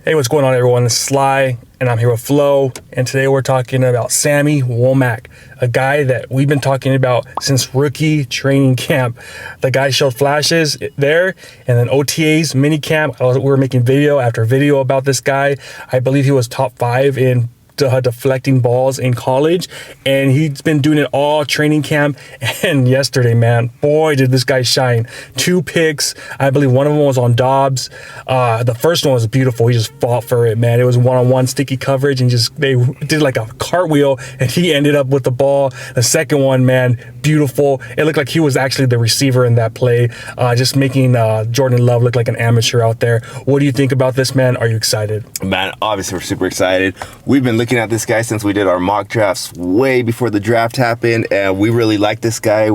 Hey, what's going on, everyone? This is Sly, and I'm here with Flo, and today we're talking about Sammy Womack, a guy that we've been talking about since rookie training camp. The guy showed flashes there, and then OTAs, mini camp. We were making video after video about this guy. I believe he was top 5 in deflecting balls in college, and he's been doing it all training camp. And yesterday, man, boy, did this guy shine. 2 picks. I believe one of them was on Dobbs. The first one was beautiful. He just fought for it, man. It was one-on-one sticky coverage, and they did like a cartwheel, and he ended up with the ball. The second one, man, beautiful. It looked like he was actually the receiver in that play, just making Jordan Love look like an amateur out there. What do you think about this, man? Are you excited? Man, obviously we're super excited. We've been looking at this guy since we did our mock drafts way before the draft happened, and we really like this guy.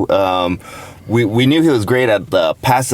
We knew he was great at the pass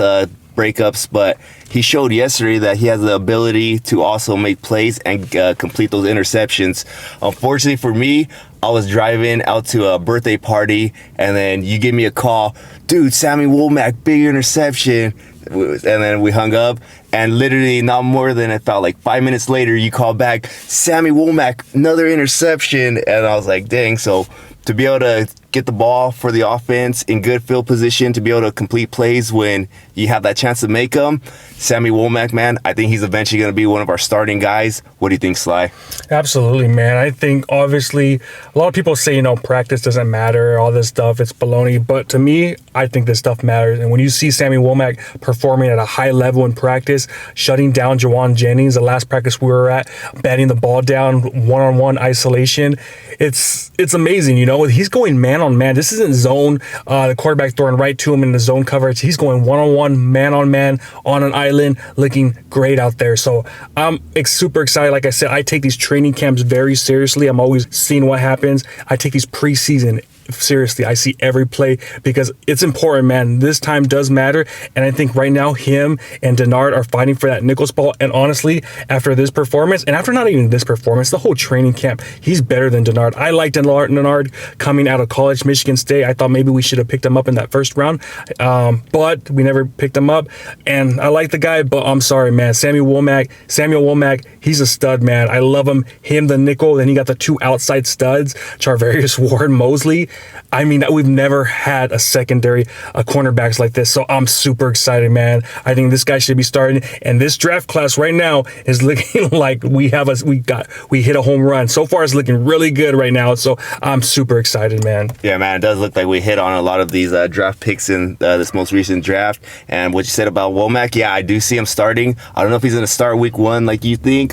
breakups, but he showed yesterday that he has the ability to also make plays and complete those interceptions. Unfortunately for me, I was driving out to a birthday party, and then you gave me a call, dude, Samuel Womack, big interception. And then we hung up, and literally not more than, it felt like 5 minutes later, you called back, Sammy Womack, another interception. And I was like, dang. So to be able to get the ball for the offense in good field position, to be able to complete plays when you have that chance to make them, Sammy Womack, man, I think he's eventually going to be one of our starting guys. What do you think, Sly? Absolutely, man. I think, obviously, a lot of people say, practice doesn't matter, all this stuff, it's baloney. But to me, I think this stuff matters. And when you see Sammy Womack performing at a high level in practice, shutting down Jawan Jennings, the last practice we were at, batting the ball down, one-on-one isolation, it's amazing, He's going man-on-man. This isn't zone, the quarterback throwing right to him in the zone coverage. He's going one-on-one, man-on-man, on an island, looking great out there. So I'm super excited. Like I said, I take these training camps very seriously. I'm always seeing what happens. I take these preseason seriously. I see every play because it's important, man. This time does matter. And I think right now him and Denard are fighting for that nickel spot. And honestly, after this performance, and after not even this performance, the whole training camp, he's better than Denard. I like Denard coming out of college, Michigan State. I thought maybe we should have picked him up in that first round, but we never picked him up. And I like the guy, but I'm sorry, man. Samuel Womack, he's a stud, man. I love him. Him, the nickel. Then he got the 2 outside studs, Charvarius Ward, Mosley. I mean, we've never had a secondary cornerbacks like this, so I'm super excited, man. I think this guy should be starting, and this draft class right now is looking like we hit a home run. So far, it's looking really good right now, so I'm super excited, man. Yeah, man, it does look like we hit on a lot of these draft picks in this most recent draft. And what you said about Womack, yeah, I do see him starting. I don't know if he's going to start week 1 like you think,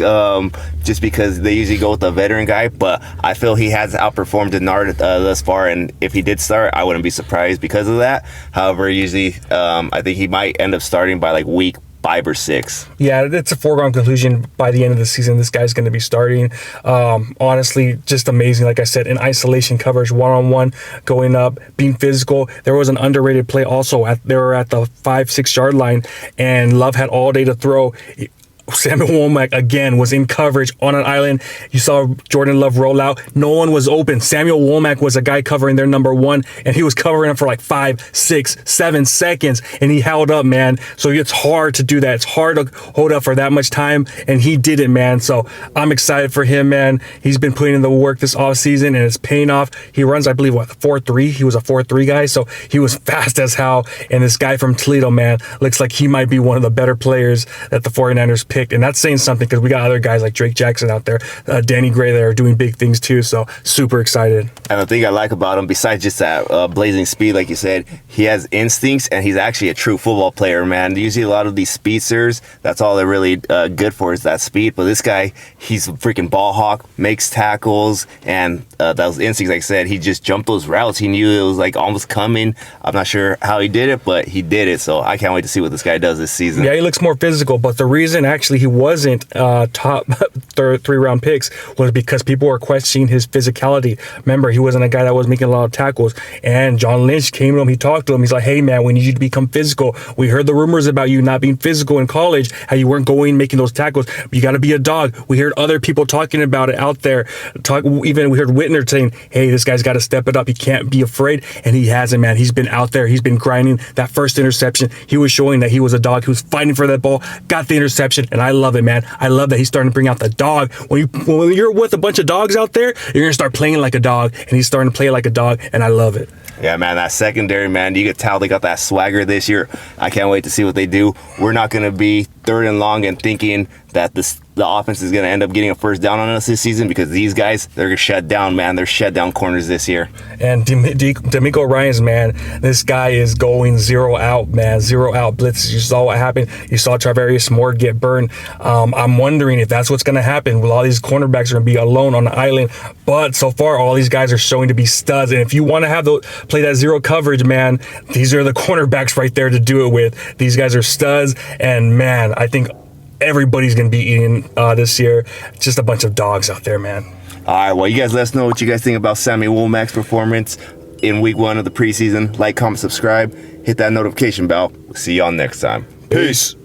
just because they usually go with a veteran guy, but I feel he has outperformed Denard thus far. And if he did start, I wouldn't be surprised because of that. However, usually I think he might end up starting by like week 5 or 6. Yeah, it's a foregone conclusion by the end of the season. This guy's going to be starting. Honestly, just amazing. Like I said, in isolation coverage, one-on-one, going up, being physical. There was an underrated play also. They were at the 5-6 yard line, and Love had all day to throw. Samuel Womack, again, was in coverage on an island. You saw Jordan Love roll out. No one was open. Samuel Womack was a guy covering their number 1, and he was covering him for like 5, 6, 7 seconds, and he held up, man. So it's hard to do that. It's hard to hold up for that much time, and he did it, man. So I'm excited for him, man. He's been putting in the work this offseason, and it's paying off. He runs, I believe, 4.3? He was a 4.3 guy, so he was fast as hell. And this guy from Toledo, man, looks like he might be one of the better players that the 49ers picked. And that's saying something because we got other guys like Drake Jackson out there, Danny Gray that are doing big things too. So super excited. And the thing I like about him, besides just that blazing speed, like you said, he has instincts, and he's actually a true football player, man. Usually a lot of these speedsters, that's all they're really good for is that speed. But this guy, he's a freaking ball hawk, makes tackles, and those instincts, like I said, he just jumped those routes. He knew it was like almost coming. I'm not sure how he did it, but he did it. So I can't wait to see what this guy does this season. Yeah, he looks more physical, but the reason actually he wasn't top 3-round picks was because people were questioning his physicality. Remember, he wasn't a guy that was making a lot of tackles, and John Lynch came to him, he talked to him, he's like, hey man, we need you to become physical. We heard the rumors about you not being physical in college, how you weren't going making those tackles. You got to be a dog. We heard other people talking about it out there. Even we heard Whitner saying, hey, this guy's got to step it up. He can't be afraid, and he hasn't, man. He's been out there. He's been grinding. That first interception, he was showing that he was a dog. He was fighting for that ball, got the interception, and I love it, man. I love that he's starting to bring out the dog. When you're with a bunch of dogs out there, you're gonna start playing like a dog, and he's starting to play like a dog, and I love it. Yeah, man, that secondary, man, you could tell they got that swagger this year. I can't wait to see what they do. We're not going to be third and long and thinking that the offense is going to end up getting a first down on us this season, because these guys, they're going to shut down, man. They're shut down corners this year. And D'Amico Ryans, man, this guy is going 0 out, man. 0 out blitzes. You saw what happened. You saw Travarius Moore get burned. I'm wondering if that's what's going to happen. Well, all these cornerbacks are going to be alone on the island. But so far, all these guys are showing to be studs. And if you want to play that zero coverage, man, these are the cornerbacks right there to do it with. These guys are studs. And, man, I think everybody's going to be eating this year. Just a bunch of dogs out there, man. All right, well, you guys let us know what you guys think about Samuel Womack's performance in week 1 of the preseason. Like, comment, subscribe, hit that notification bell. We'll see y'all next time. Peace.